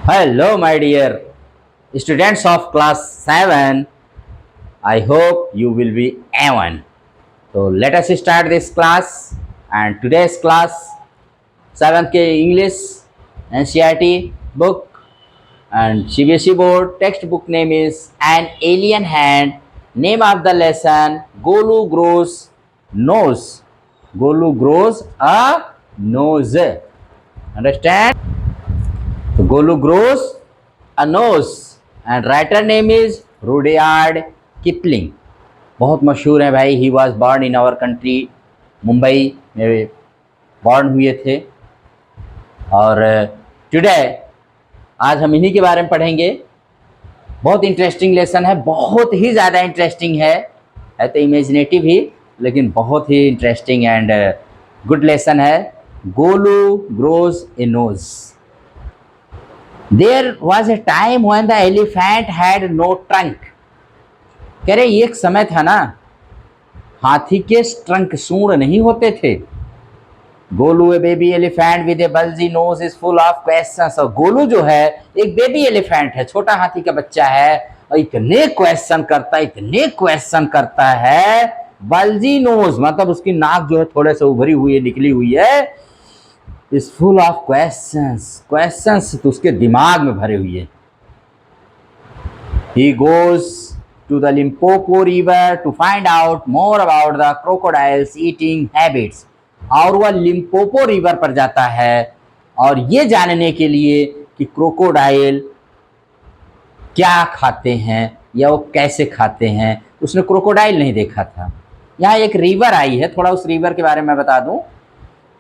Hello, my dear students of class 7. I hope you will be A1. So, let us start this class. And today's class 7th K English NCERT book and CBSE board textbook name is An Alien Hand. Name of the lesson Golu Grows Nose. Golu grows a nose. Understand? So Golu grows a nose and writer name is Rudyard Kipling. बहुत मशहूर है भाई. He was born in our country. Mumbai में born हुए थे. और today आज हम इन्हीं के बारे में पढ़ेंगे. बहुत इंटरेस्टिंग लेसन है, बहुत ही ज़्यादा इंटरेस्टिंग है तो इमेजिनेटिव ही, लेकिन बहुत ही इंटरेस्टिंग एंड गुड लेसन है. Golu grows a nose. There was a time when the elephant had no trunk. कह रहे एक समय था ना, हाथी के ट्रंक सूंड नहीं होते थे. Golu a baby elephant with a bulgy nose is full of questions. और गोलू जो है एक बेबी एलिफेंट है, छोटा हाथी का बच्चा है, और इतने क्वेश्चन करता है. बल्जी नोज मतलब उसकी नाक जो है थोड़े से उभरी हुई है, निकली हुई है. इज फुल ऑफ क्वेश्चंस तो उसके दिमाग में भरे हुए हैं. He goes to the Limpopo river to find out more about the crocodiles eating habits. और वह लिम्पोपो रिवर पर जाता है और ये जानने के लिए कि क्रोकोडाइल क्या खाते हैं या वो कैसे खाते हैं. उसने क्रोकोडाइल नहीं देखा था. यहाँ एक रिवर आई है, थोड़ा उस रिवर के बारे में बता दूं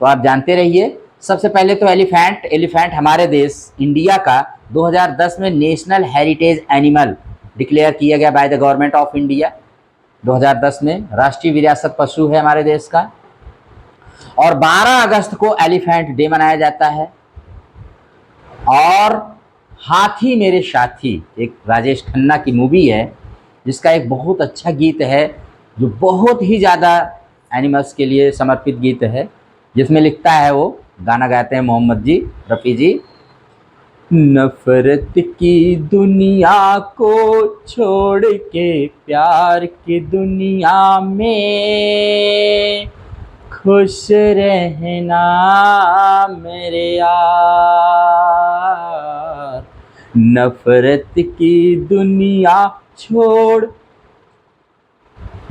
तो आप जानते रहिए. सबसे पहले तो एलिफेंट हमारे देश इंडिया का 2010 में नेशनल हेरिटेज एनिमल डिक्लेयर किया गया by the government of India. 2010 में राष्ट्रीय विरासत पशु है हमारे देश का. और 12 अगस्त को एलिफेंट डे मनाया जाता है. और हाथी मेरे साथी एक राजेश खन्ना की मूवी है, जिसका एक बहुत अच्छा गीत है जो बहुत ही ज़्यादा एनिमल्स के लिए समर्पित गीत है, जिसमें लिखता है, वो गाना गाते हैं मोहम्मद जी रफ़ी जी. नफरत की दुनिया को छोड़ के प्यार की दुनिया में खुश रहना मेरे यार. नफरत की दुनिया छोड़,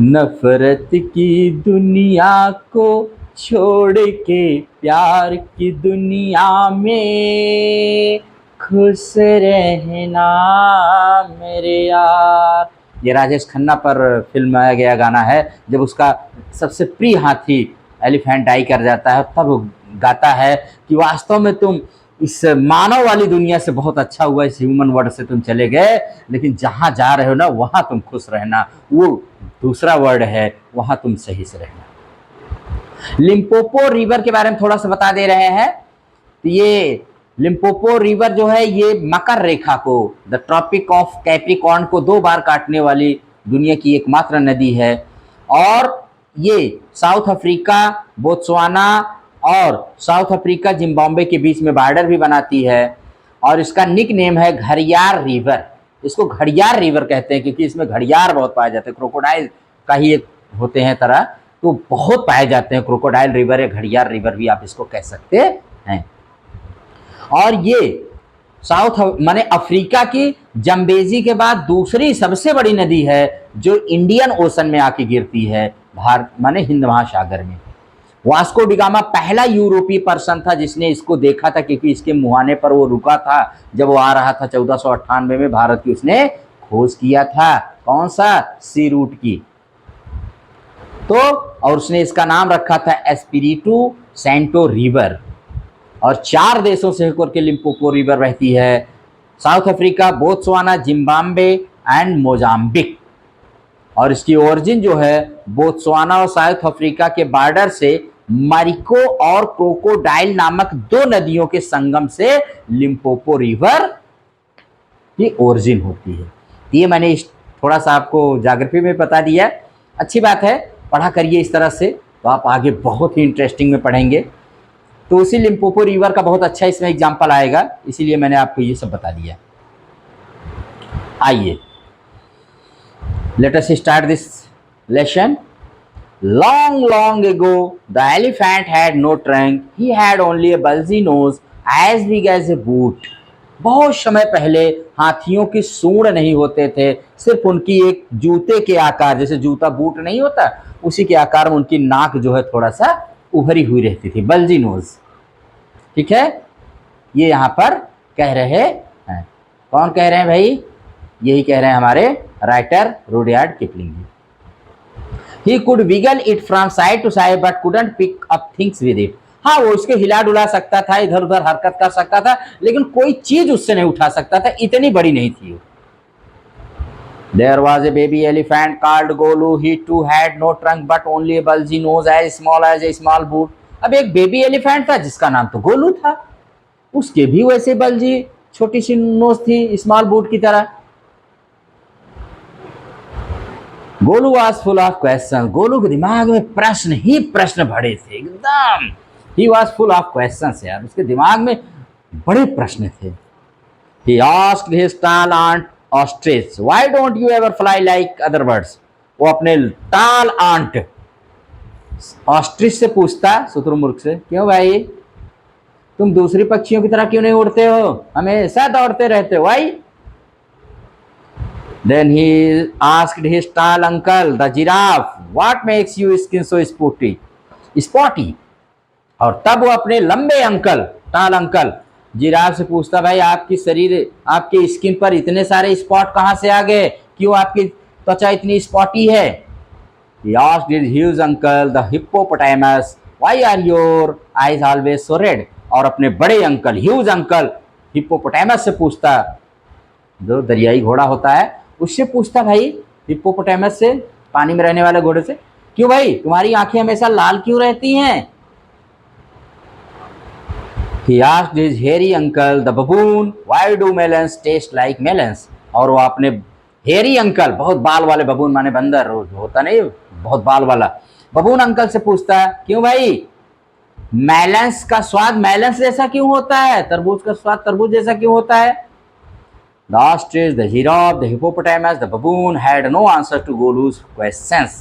नफरत की दुनिया को छोड़ के प्यार की दुनिया में खुश रहना मेरे यार. ये राजेश खन्ना पर फिल्माया गया गाना है. जब उसका सबसे प्रिय हाथी एलिफेंट डाई कर जाता है, तब वो गाता है कि वास्तव में तुम इस मानव वाली दुनिया से बहुत अच्छा हुआ, इस ह्यूमन वर्ल्ड से तुम चले गए, लेकिन जहाँ जा रहे हो ना वहाँ तुम खुश रहना. वो दूसरा वर्ड है, वहाँ तुम सही से रहना. लिम्पोपो रिवर के बारे में थोड़ा सा बता दे रहे हैं. तो ये लिम्पोपो रिवर जो है ये मकर रेखा को, द ट्रॉपिक ऑफ कैप्रिकॉर्न को 2 बार काटने वाली दुनिया की एकमात्र नदी है. और ये साउथ अफ्रीका, बोत्सवाना और साउथ अफ्रीका जिम्बाब्वे के बीच में बॉर्डर भी बनाती है. और इसका निक नेम है घड़ियाल रिवर. इसको घड़ियाल रिवर कहते हैं क्योंकि इसमें घड़ियाल बहुत पाए जाते हैं. क्रोकोडाइल का ही एक होते हैं तरह, तो बहुत पाए जाते हैं. क्रोकोडाइल रिवर या घड़ियाल रिवर भी आप इसको कह सकते हैं. और ये साउथ माने अफ्रीका की जम्बेजी के बाद दूसरी सबसे बड़ी नदी है जो इंडियन ओशन में आके गिरती है, भारत माने हिंद महासागर में. वास्को डिगामा पहला यूरोपीय पर्सन था जिसने इसको देखा था, क्योंकि इसके मुहाने पर वो रुका था जब वो आ रहा था 1498 में. भारत की उसने खोज किया था. कौन सा? सी रूट की. तो और उसने इसका नाम रखा था एस्पिरिटू सेंटो रिवर. और 4 देशों से होकर के लिम्पोपो रिवर बहती है, south Africa, Botswana, Zimbabwe and Mozambique. और इसकी ओरिजिन जो है बोत्सवाना और साउथ अफ्रीका के बॉर्डर से मारिको और क्रोकोडाइल नामक 2 नदियों के संगम से लिम्पोपो रिवर की ओरिजिन होती है. ये मैंने थोड़ा सा आपको ज्योग्राफी में बता दिया. अच्छी बात है, पढ़ा करिए इस तरह से, तो आप आगे बहुत ही इंटरेस्टिंग में पढ़ेंगे. तो उसी लिम्पोपो रिवर का बहुत अच्छा इसमें एग्जाम्पल आएगा, इसीलिए मैंने आपको ये सब बता दिया। आइए, let us start this lesson. Long, long ago, the elephant had no trunk. He had only a bulgy nose as big as a boot. बहुत समय पहले हाथियों की सूंड नहीं होते थे, सिर्फ उनकी एक जूते के आकार, जैसे जूता बूट नहीं होता उसी के आकार में उनकी नाक जो है थोड़ा सा उभरी हुई रहती थी, बल्जी नोज। ठीक है, ये यहाँ पर कह रहे हैं, कौन कह रहे हैं भाई? यही कह रहे हैं हमारे writer Rudyard Kipling. He could wiggle it from side to side but couldn't pick up things with it. हाँ, वो उसके हिला डुला सकता था, इधर उधर हरकत कर सकता था, लेकिन कोई चीज उससे नहीं उठा सकता था, इतनी बड़ी नहीं थी वो। There was a baby elephant called Golu. He too had no trunk but only a bulgy nose as small as a small boot. अब एक बेबी एलिफेंट था जिसका नाम तो गोलू था, उसके भी वैसे बल्जी छोटी सी नोज थी, स्मॉल बूट की तरह। Golu was full of question. Golu के दिमाग में प्रश्न ही प्रश्न भरे थे एकदम। He was full of question यार, उसके दिमाग में बड़े प्रश्न थे। He asked his tall aunt ostrich, why don't you ever fly like other birds. वो अपने टाल आंट ऑस्ट्रिच से पूछता, शुतुरमुर्ग से, क्यों भाई तुम दूसरी पक्षियों की तरह क्यों नहीं उड़ते हो, हमेशा दौड़ते रहते हो, Y? Then he asked his tall uncle, the giraffe, what makes your skin so spotty? और तब वो अपने लंबे अंकल, टाल अंकल जिराफ से पूछता, भाई आपकी शरीर, आपकी स्किन पर इतने सारे स्पॉट कहाँ से आ गए, क्यों आपकी त्वचा इतनी स्पॉटी है? He asked his huge uncle, the hippopotamus, why are your eyes always so red? और अपने बड़े अंकल, ह्यूज अंकल हिप्पोपोटामस से पूछता, जो दरियाई घोड़ा होता है उससे पूछता, भाई हिप्पोपोटामस से, पानी में रहने वाले घोड़े से, क्यों भाई तुम्हारी आंखें हमेशा लाल क्यों रहती हैं? He asked his hairy uncle, the baboon, why do melons taste like melons? और वो अपने हेरी अंकल, बहुत बाल वाले बबून माने बंदर होता नहीं, बहुत बाल वाला बबून अंकल से पूछता, क्यों भाई मेलन्स का स्वाद मेलन्स जैसा क्यों होता है, तरबूज का स्वाद तरबूज जैसा क्यों होता है? The ostrich, the giraffe, the hippopotamus, the baboon had no answer to Golu's questions.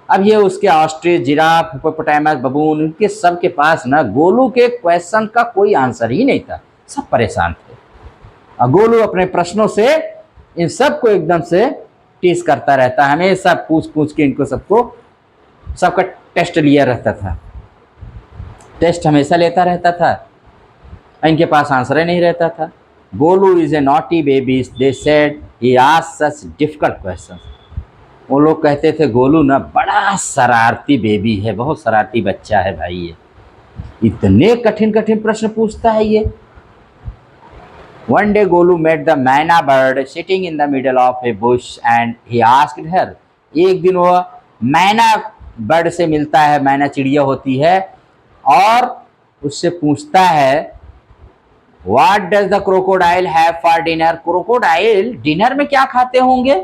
अब ये उसके ऑस्ट्रिच, जिराफ, हिप्पोपोटामस, बबून, उनके सब के पास ना गोलू के क्वेश्चन का कोई आंसर ही नहीं था, सब परेशान थे। और गोलू अपने प्रश्नों से इन सबको एकदम से टीस करता रहता, हमेशा पूछ पूछ के इनको सबका टेस्ट लिया रहता था, टेस्ट हमेशा लेता रहता था, इनके पास आंसर ही नहीं रहता था। Golu is a naughty baby, they said, he asked such difficult questions. वो लोग कहते थे गोलू ना बड़ा शरारती बेबी है, बहुत शरारती बच्चा है भाई, ये इतने कठिन कठिन प्रश्न पूछता है ये। One day Golu met the मैना bird sitting in the middle of a bush and he asked her, एक दिन वो मैना बर्ड से मिलता है, मैना चिड़िया होती है, और उससे पूछता है, What does the crocodile have for dinner? Crocodile dinner में क्या खाते होंगे?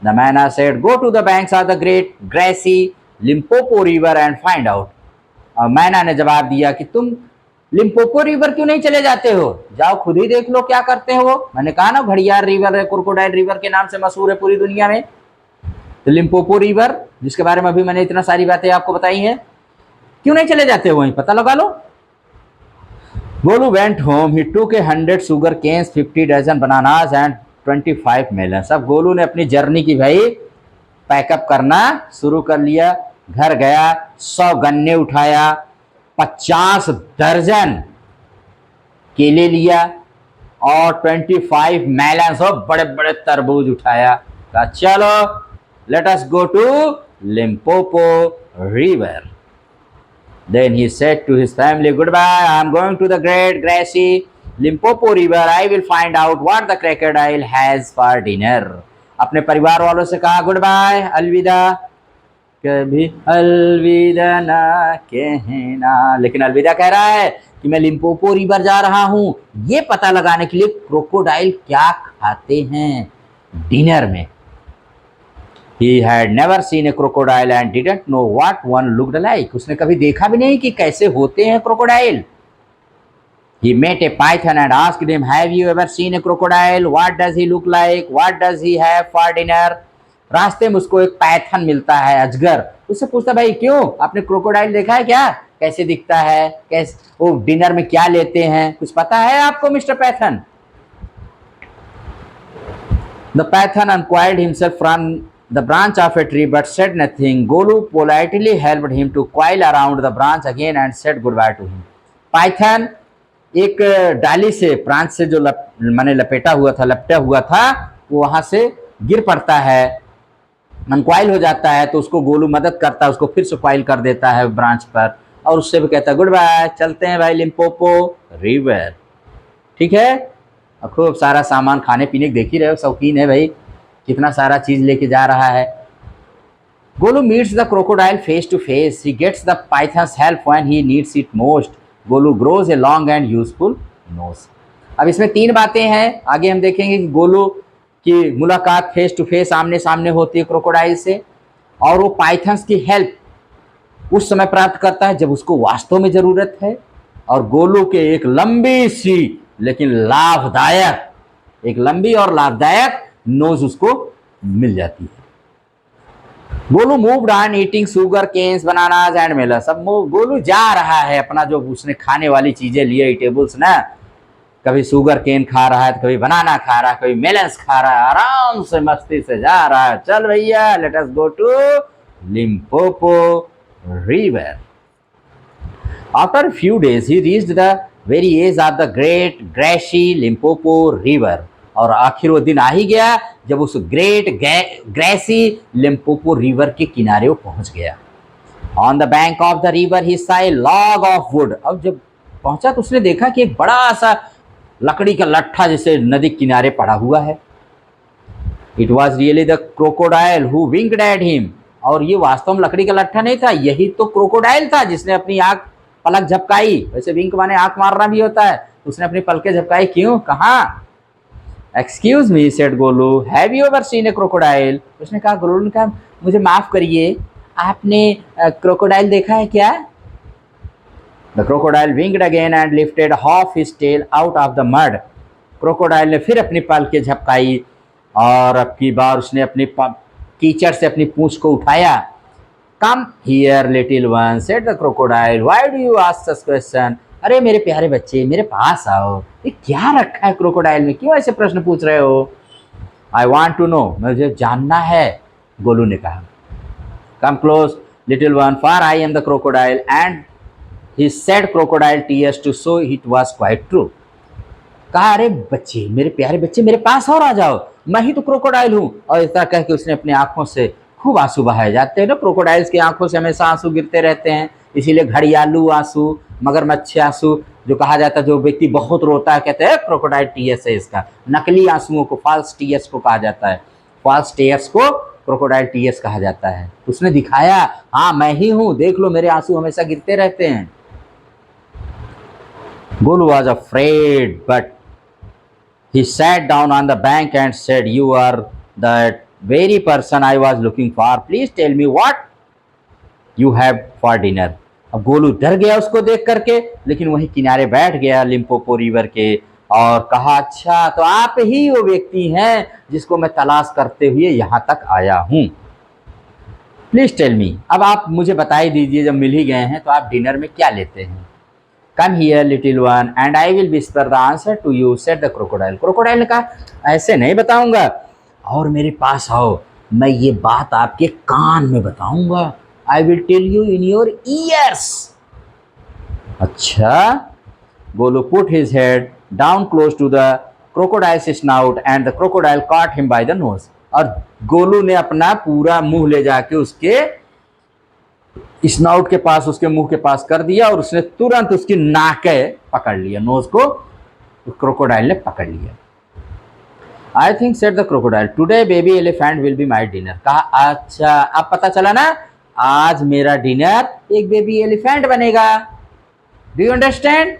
The मैना said, Go to the banks of the great grassy Limpopo river and find out. और मैना ने जवाब दिया कि तुम लिम्पोपो रिवर क्यों नहीं चले जाते हो, जाओ खुद ही देख लो क्या करते हो। मैंने कहा ना घड़ियाल रिवर है, क्रोकोडाइल रिवर के नाम से मशहूर है पूरी दुनिया में। तो लिम्पोपो रिवर, जिसके बारे में अभी मैंने इतना सारी बातें आपको बताई हैं, क्यों नहीं चले जाते हो, वहीं पता लगा लो। गोलू वेंट होम, ही टूक 100 sugar canes, 50 dozen bananas and 25 melons। अब गोलू ने अपनी जर्नी की भाई पैकअप करना शुरू कर लिया। घर गया, 100 गन्ने उठाया, 50 दर्जन केले लिया और 25 मेलन्स और बड़े बड़े तरबूज उठाया। कहा चलो let us go to Limpopo river. Then he said to his family, goodbye, I am going to the great grassy Limpopo river. I will find out what the crocodile has for dinner. अपने परिवार वालों से कहा good bye, अलविदा, कभी अलविदा ना कहना, लेकिन अलविदा कह रहा है कि मैं लिम्पोपो रिवर जा रहा हूँ ये पता लगाने के लिए क्रोकोडाइल क्या खाते हैं डिनर में। He had never seen a crocodile and didn't know what one looked like. उसने कभी देखा भी नहीं कि कैसे होते हैं crocodile. He met a python and asked him, "Have you ever seen a crocodile? What does he look like? What does he have for dinner?" रास्ते में उसको एक पाइथन मिलता है, अजगर. उससे पूछता, भाई क्यों, आपने क्रोकोडाइल देखा है क्या, कैसे दिखता है, कैसे वो डिनर में क्या लेते हैं, कुछ पता है आपको mister Python? The python uncoiled himself from the branch of a tree but said nothing. Golu politely helped him to coil around the branch again and said goodbye to him. Python एक डाली से, प्रांत से जो मैंने लपेटा हुआ था, लपटा हुआ था, वो वहां से गिर पड़ता है, अनक्वाइल हो जाता है. तो उसको गोलू मदद करता है, उसको फिर से क्वाइल कर देता है ब्रांच पर, और उससे भी कहता है गुड बाय, चलते हैं भाई लिम्पोपो रिवर. ठीक है. और खूब सारा सामान, खाने पीने की देख ही रहे हो, शौकीन है भाई, कितना सारा चीज लेके जा रहा है. Golu meets the crocodile face to face. He gets the pythons help when he needs it most. Golu grows a long and useful nose. अब इसमें 3 बातें हैं. आगे हम देखेंगे कि गोलू की मुलाकात फेस टू फेस, आमने सामने होती है क्रोकोडाइल से, और वो पाइथन्स की हेल्प उस समय प्राप्त करता है जब उसको वास्तव में जरूरत है. और गोलू के एक लंबी सी लेकिन लाभदायक, एक लंबी और लाभदायक नोज उसको मिल जाती है. Golu moved on eating sugar canes bananas and melons. अब गोलू जा रहा है अपना जो उसने खाने वाली चीजें लिए, ईटेबल्स ना, कभी शुगर केन खा रहा है, तो कभी बनाना खा रहा है, कभी मेलन्स खा रहा है, आराम से मस्ती से जा रहा है. चल भैया, let us go to Limpopo river. After a few days, he reached the very edge of the great grassy Limpopo River. और आखिर वो दिन आ ही गया जब उस ग्रेट ग्रेसी लिम्पोपो रिवर के किनारे वो पहुंच गया. On the bank of the river he saw a log of wood. अब जब पहुंचा तो उसने देखा कि एक बड़ा सा लकड़ी का लट्ठा जैसे नदी किनारे पड़ा हुआ है. It was really the crocodile who winked at him. और ये वास्तव में लकड़ी का लट्ठा नहीं था, यही तो क्रोकोडाइल था जिसने अपनी आंख पलक झपकाई. वैसे विंक माने आंख मारना भी होता है. उसने अपनी पलकें झपकाई. क्यों, कहाँ? Excuse me said Golu, have you ever seen A crocodile. उसने कहा, गोलू ने कहा, मुझे माफ करिए, आपने क्रोकोडाइल देखा है क्या? The crocodile winked again and lifted half his tail out of the mud. Crocodile ने फिर अपनी पलकें झपकाई और अब की बार उसने अपनी कीचड़ से अपनी पूंछ को उठाया. Come here little one, said the crocodile. Why do you ask such question? अरे मेरे प्यारे बच्चे, मेरे पास आओ. ये क्या रखा है क्रोकोडाइल में, क्यों ऐसे प्रश्न पूछ रहे हो? I want to know, मुझे जानना है, गोलू ने कहा. Come close little one, for I am the crocodile. And he said crocodile tears to show it was quite true. कहा, अरे बच्चे, मेरे प्यारे बच्चे, मेरे पास और आ जाओ, मैं ही तो क्रोकोडाइल हूँ. और इस तरह कह के उसने अपनी आंखों से खूब आंसू बहाए. जाते हैं ना, क्रोकोडाइल्स की आंखों से हमेशा आंसू गिरते रहते हैं, इसीलिए घड़ियालू आंसू, मगरमच्छ आंसू जो कहा जाता है, जो व्यक्ति बहुत रोता है कहते हैं क्रोकोडाइल टीयर्स है इसका. नकली आंसुओं को फॉल्स टीयर्स को कहा जाता है, फॉल्स टीयर्स को क्रोकोडाइल टीयर्स कहा जाता है. उसने दिखाया, हाँ मैं ही हूँ, देख लो मेरे आंसू हमेशा गिरते रहते हैं. Golu was afraid but he sat down on the bank and said, you are the very person I was looking for. Please tell me what you have for dinner. अब गोलू डर गया उसको देख करके, लेकिन वहीं किनारे बैठ गया लिम्पोपो रिवर के और कहा, अच्छा तो आप ही वो व्यक्ति हैं जिसको मैं तलाश करते हुए यहाँ तक आया हूँ. Please tell me. अब आप मुझे बता ही दीजिए, जब मिल ही गए हैं तो आप डिनर में क्या लेते हैं? Come here little one and I will whisper the answer to you, said the crocodile. Crocodile ने कहा, ऐसे नहीं बताऊंगा, और मेरे पास आओ, मैं ये बात आपके कान में बताऊंगा. I will tell you in your ears. अच्छा. Golu put his head down close to the crocodile's snout and the crocodile caught him by the nose. और गोलू ने अपना पूरा मुंह ले जाके उसके स्नाउट के पास, उसके मुंह के पास कर दिया और उसने तुरंत उसकी नाके पकड़ लिया, नोज को क्रोकोडाइल ने पकड़ लिया. I think said the crocodile, today baby elephant will be my dinner. कहा, अच्छा अब पता चला ना, आज मेरा डिनर एक बेबी एलिफेंट बनेगा. Do you understand?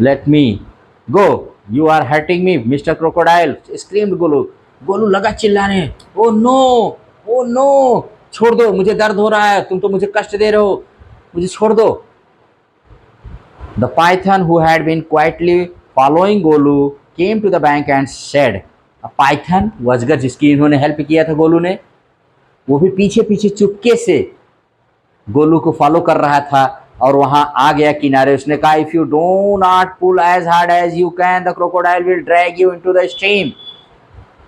Let me go, you are hurting me mister crocodile, screamed Golu. Golu लगा चिल्लाने, ओ नो, ओ नो, छोड़ दो, मुझे दर्द हो रहा है, तुम तो मुझे कष्ट दे रहे हो, मुझे छोड़ दो। The python, who had been quietly following Golu, came to the bank and said, Python, वो अजगर जिसकी इन्होंने हेल्प किया था गोलू ने, वो भी पीछे पीछे चुपके से गोलू को फॉलो कर रहा था और वहां आ गया किनारे। उसने कहा, if you do not pull as hard as you can the crocodile will drag you into the stream.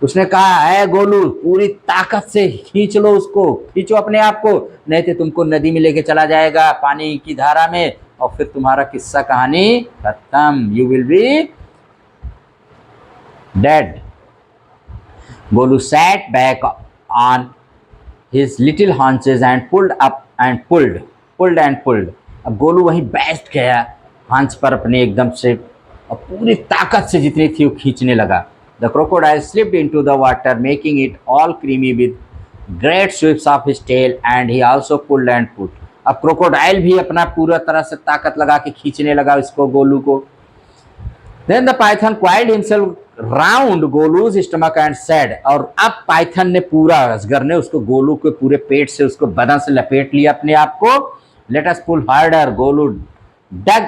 उसने कहा, है गोलू, पूरी ताकत से खींच लो उसको, खींचो अपने आप को, नहीं तो तुमको नदी में लेके चला जाएगा, पानी की धारा में, और फिर तुम्हारा किस्सा कहानी खत्म, you will be dead. Golu sat back on his little haunches and pulled up and pulled and pulled। अब गोलू वहीं बैठ गया हांच पर अपने एकदम से, और पूरी ताकत से जितनी थी वो खींचने लगा। The crocodile slipped into the water, making it all creamy with great sweeps of his tail, and he also pulled and pulled। अब क्रोकोडाइल भी अपना पूरा तरह से ताकत लगा के खींचने लगा इसको, गोलू को। Then the python coiled himself round गोलू's stomach and said, और अब पाइथन ने पूरा, अजगर ने उसको गोलू के पूरे पेट से, उसको बदन से लपेट लिया अपने आप को। Let us pull harder। Golu dug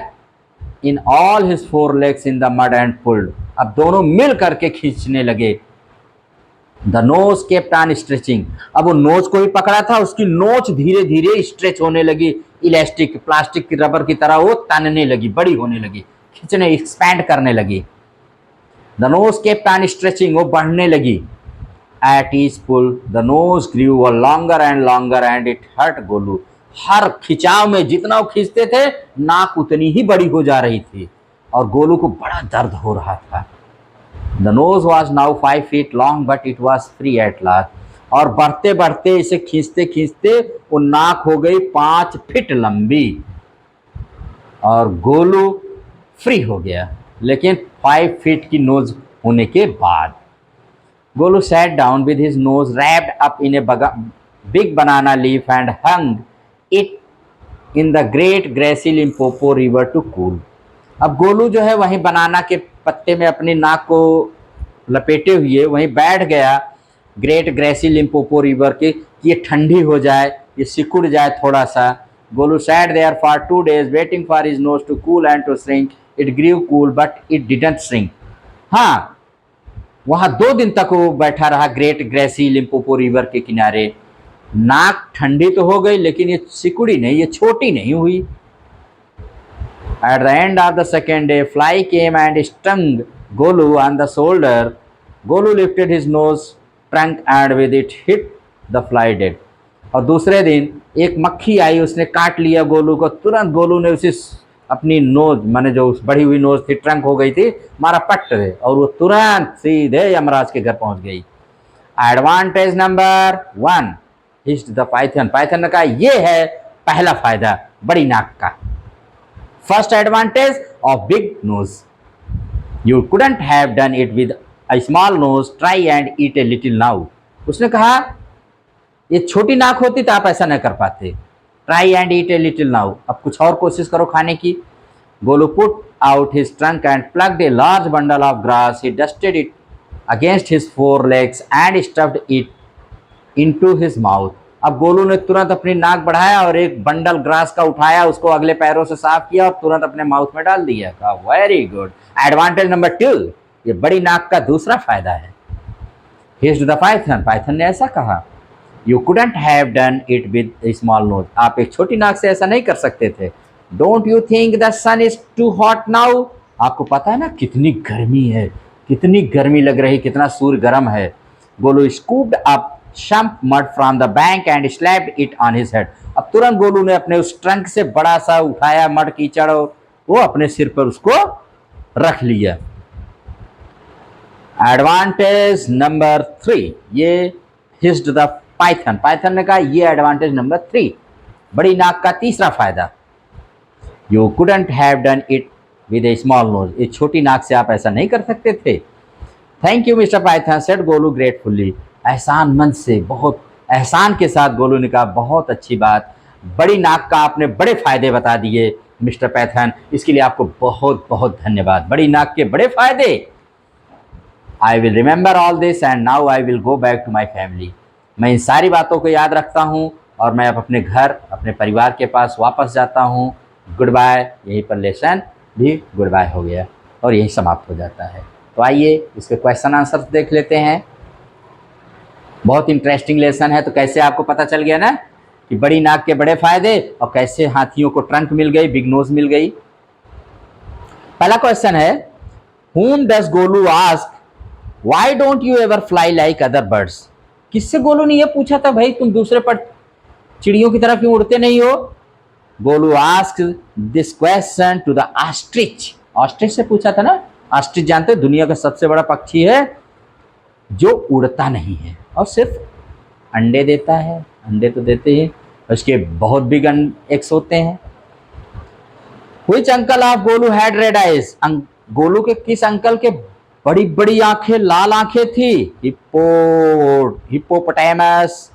in all his four legs in the mud and pulled। अब दोनों मिल करके खींचने लगे। The nose kept on stretching। अब वो नोज को ही पकड़ा था, उसकी नोच धीरे धीरे स्ट्रेच होने लगी, इलास्टिक प्लास्टिक की रबर की तरह वो तनने लगी, बड़ी होने लगी, खींचने एक्सपैंड करने लगी। The nose kept on stretching, वो बढ़ने लगी। At each pull the nose grew longer and longer and it hurt Golu. हर खिंचाव में जितना वो खींचते थे, नाक उतनी ही बड़ी हो जा रही थी और गोलू को बड़ा दर्द हो रहा था। The nose was now 5 feet long but it was free at last. और बढ़ते बढ़ते इसे खींचते खींचते वो नाक हो गई 5 फीट लंबी और गोलू फ्री हो गया, लेकिन 5 फीट की नोज होने के बाद। Golu sat down with his nose wrapped up in a big banana leaf and hung it in the great grassy Limpopo river to cool. अब गोलू जो है वहीं बनाना के पत्ते में अपनी नाक को लपेटे हुए वहीं बैठ गया ग्रेट ग्रेसी लिम्पोपो रिवर के, कि ये ठंडी हो जाए, ये सिकुड़ जाए थोड़ा सा। Golu sat there for 2 days waiting for his nose to cool and to shrink। It grew cool but it didn't shrink। हाँ, वहाँ 2 दिन तक वो बैठा रहा ग्रेट ग्रेसी लिम्पोपो रिवर के किनारे। नाक ठंडी तो हो गई लेकिन ये सिकुड़ी नहीं, ये छोटी नहीं हुई। At the end of the second day, fly came and stung Golu on the shoulder। Golu lifted his nose trunk and with it hit the fly dead। और दूसरे दिन एक मक्खी आई, उसने काट लिया गोलू को। तुरंत गोलू ने उसे अपनी नोज, माने जो बढ़ी हुई नोज थी, ट्रंक हो गई थी, मारा पट दे और वो तुरंत सीधे यमराज के घर पहुंच गई। Advantage number 1, hissed the python. Python ने कहा, ये है पहला फायदा बड़ी नाक का। First advantage of big nose, you couldn't have done it with a small nose, try and eat a little now. उसने कहा, ये छोटी नाक होती तो आप ऐसा न कर पाते। Try and eat a little now, अब कुछ और कोशिश करो खाने की। Golu put out his trunk and plucked a large bundle of grass. He dusted it against his 4 legs and stuffed it into his mouth. अब गोलू ने तुरंत अपनी नाक बढ़ाया और एक बंडल ग्रास का उठाया, उसको अगले पैरों से साफ किया और तुरंत अपने माउथ में डाल दिया। कहा, वेरी गुड। एडवांटेज नंबर 2, ये बड़ी नाक का दूसरा फायदा है। Hist the python. पाइथन ने ऐसा कहा, you couldn't have done it with a small nose. आप एक छोटी नाक से ऐसा नहीं कर सकते थे। Don't you think the sun is too hot now. आपको पता है ना कितनी गर्मी है, कितनी गर्मी लग रही, कितना सूर्य गर्म है। Golu scooped up some mud from the bank and slapped it on his head। अब तुरंत गोलू ने अपने उस ट्रंक से बड़ा सा उठाया मड कीचड़, वो अपने सिर पर उसको रख लिया। एडवांटेज नंबर 3, ये हिस्ड द पाइथन। पाइथन ने कहा, ये एडवांटेज नंबर 3, बड़ी नाक का तीसरा फायदा। You couldn't have done it with a small nose. ये छोटी नाक से आप ऐसा नहीं कर सकते थे। Thank you mister Python, said Golu gratefully. एहसान मन से, बहुत एहसान के साथ गोलू ने कहा, बहुत अच्छी बात, बड़ी नाक का आपने बड़े फायदे बता दिए मिस्टर पाइथन, इसके लिए आपको बहुत बहुत धन्यवाद। बड़ी नाक के बड़े फायदे। I will remember all this and now I will go back to my family. मैं इन सारी बातों को याद रखता हूँ और मैं अब अपने घर, अपने परिवार के पास वापस जाता हूँ। Goodbye. यहीं पर लेसन भी गुड बाय हो गया और यही समाप्त हो जाता है। तो आइए इसके क्वेश्चन आंसर देख लेते हैं। बहुत इंटरेस्टिंग लेसन है। तो कैसे आपको पता चल गया ना कि बड़ी नाक के बड़े फायदे और कैसे हाथियों को ट्रंक मिल गई, बिग नोज मिल गई। पहला क्वेश्चन है, whom does Golu ask why don't you ever fly like other birds? किससे गोलू ने यह पूछा था, भाई तुम दूसरे पर चिड़ियों की तरह क्यों उड़ते नहीं हो? Golu ask this question to the ostrich. Ostrich से पूछा था ना। ऑस्ट्रिच जानते हो दुनिया का सबसे बड़ा पक्षी है जो उड़ता नहीं है और सिर्फ अंडे देता है। अंडे तो देते ही, उसके बहुत बिग एग्स होते हैं। Which uncle of Golu had red eyes? Golu के किस अंकल के बड़ी बड़ी आंखें, लाल आंखें थी? Hippopotamus.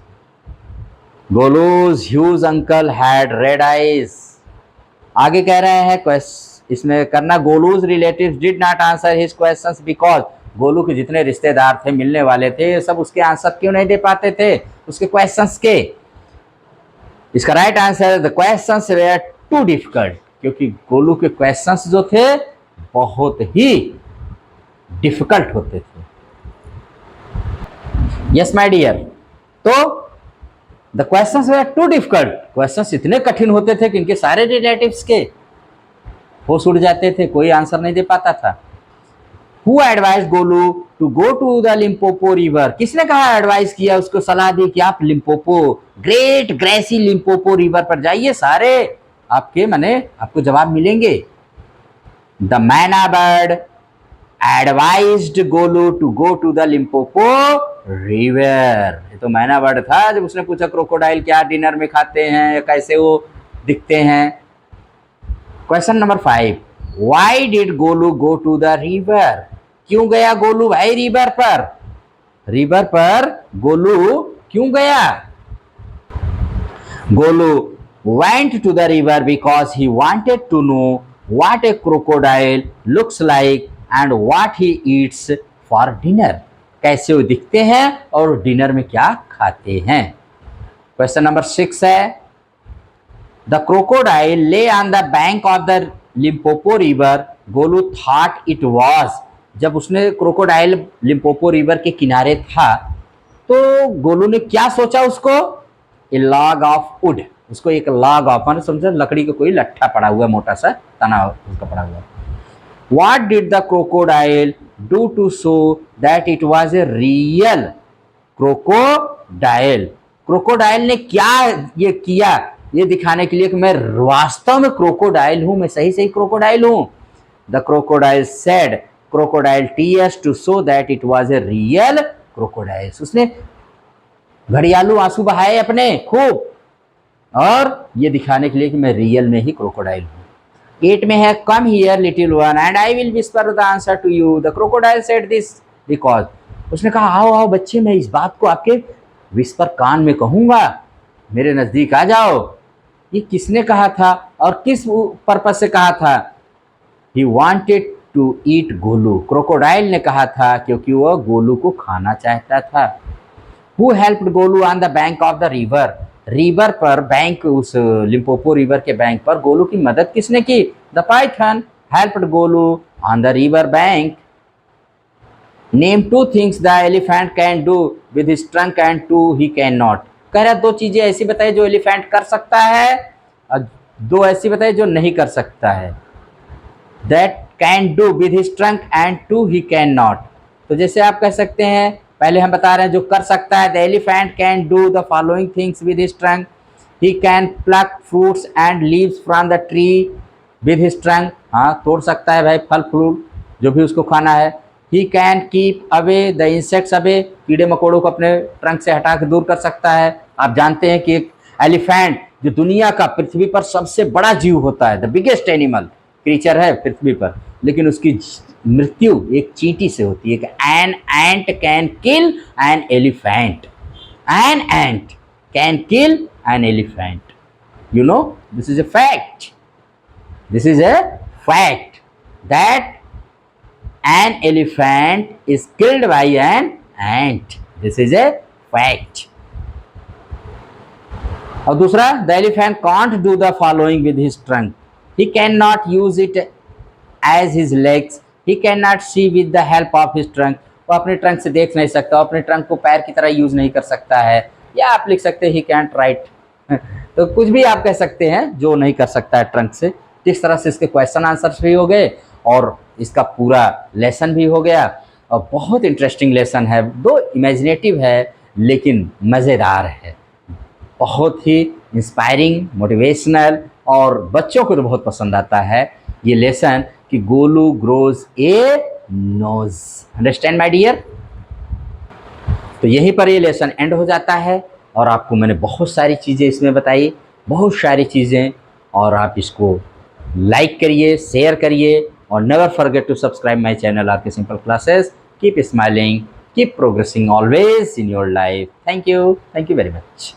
Golu's huge uncle had read eyes. आगे कह रहे हैं इसमें करना, Golu's relatives did not answer his questions because Golu के जितने रिश्तेदार थे, मिलने वाले थे, सब उसके आंसर क्यों नहीं दे पाते थे उसके क्वेश्चंस के? इसका right answer, the questions were too difficult, क्योंकि गोलू के क्वेश्चंस जो थे बहुत ही डिफिकल्ट होते थे। Yes my dear. तो the questions were too difficult, questions इतने कठिन होते थे कि इनके सारे रिलेटिव्स के होश उड़ जाते थे, कोई आंसर नहीं दे पाता था। Who advised Golu to go to the Limpopo river? किसने कहा, एडवाइस किया, उसको सलाह दी कि आप Limpopo, great grassy Limpopo river पर जाइए, सारे आपके माने आपको जवाब मिलेंगे। The myna bird advised Golu to go to the Limpopo river. ये तो मैना बर्ड था जब उसने पूछा क्रोकोडाइल क्या डिनर में खाते हैं या कैसे वो दिखते हैं। Question number 5, why did Golu go to the river? क्यों गया गोलू भाई रिवर पर? रिवर पर गोलू क्यों गया? Golu went to the river because he wanted to know what a crocodile looks like and what he eats for dinner. कैसे वो दिखते हैं और डिनर में क्या खाते हैं। क्वेश्चन नंबर 6 है, the crocodile lay on the bank of the Limpopo river. Golu thought it was. जब उसने क्रोकोडाइल लिम्पोपो रिवर के किनारे था तो गोलू ने क्या सोचा उसको? ए लॉग ऑफ वुड। उसको एक लॉग ऑफ, मैंने समझा लकड़ी का कोई लट्ठा पड़ा हुआ, मोटा सा तना उसका पड़ा हुआ। What did the crocodile do to show that it was a real crocodile? Crocodile ने क्या ये किया, ये दिखाने के लिए कि मैं वास्तव में क्रोकोडाइल हूं, मैं सही सही क्रोकोडाइल हूं। The crocodile said crocodile tears to show that it was a real crocodile. उसने घड़ियालू आंसू बहाए अपने खूब, और ये दिखाने के लिए कि मैं रियल में ही क्रोकोडाइल हूं। 8 में है, come here little one and I will whisper the answer to you. The crocodile said this because, उसने कहा आओ आओ बच्चे, मैं इस बात को आपके विस्पर कान में कहूंगा, मेरे नजदीक आ जाओ। ये किसने कहा था और किस पर्पस से कहा था? He wanted to eat Golu. Crocodile ने कहा था क्योंकि वह गोलू को खाना चाहता था। Who helped Golu on the bank of the river? River पर, बैंक, उस लिम्पोपो रिवर के बैंक पर गोलू की मदद किसने की? The Python helped Golu on the river bank. Name 2 things the elephant can do with his trunk and 2 he can not. कह रहा 2 चीजें ऐसी बताइए जो एलिफेंट कर सकता है और 2 ऐसी बताइए जो नहीं कर सकता है। That can do with his trunk and 2 he can not. तो जैसे आप कह सकते हैं, पहले हम बता रहे हैं जो कर सकता है, the elephant can do the following things with his trunk. He can pluck fruits and leaves from the tree with his trunk. हाँ, तोड़ सकता है भाई फल फ्रूट जो भी उसको खाना है। He can keep away the insects away, कीड़े मकोड़ों को अपने ट्रंक से हटा के दूर कर सकता है। आप जानते हैं कि एक एलिफेंट जो दुनिया का, पृथ्वी पर सबसे बड़ा जीव होता है, द बिगेस्ट एनिमल क्रीचर है पृथ्वी पर, लेकिन उसकी मृत्यु एक चींटी से होती है कि an ant can kill an elephant. An ant can kill an elephant. You know, this is a fact. This is a fact that An elephant is killed by an ant. This is a fact. और दूसरा, the elephant can't do the following with his trunk. He cannot use it as his legs. He cannot see with the help of his trunk. वो अपने trunk से देख नहीं सकता, अपने trunk को पैर की तरह यूज नहीं कर सकता है। या आप लिख सकते हैं he can't write. तो कुछ भी आप कह सकते हैं जो नहीं कर सकता है ट्रंक से। इस तरह से इसके क्वेश्चन आंसर्स भी हो गए और इसका पूरा लेसन भी हो गया। और बहुत इंटरेस्टिंग लेसन है, दो इमेजिनेटिव है लेकिन मज़ेदार है, बहुत ही इंस्पायरिंग, मोटिवेशनल और बच्चों को तो बहुत पसंद आता है ये लेसन कि Golu grows a nose. Understand my dear? तो यहीं पर ये लेसन एंड हो जाता है और आपको मैंने बहुत सारी चीज़ें इसमें बताई, बहुत सारी चीज़ें, और आप इसको लाइक करिए, शेयर करिए और never forget to subscribe my channel R K simple classes. Keep smiling, keep progressing always in your life. Thank you very much.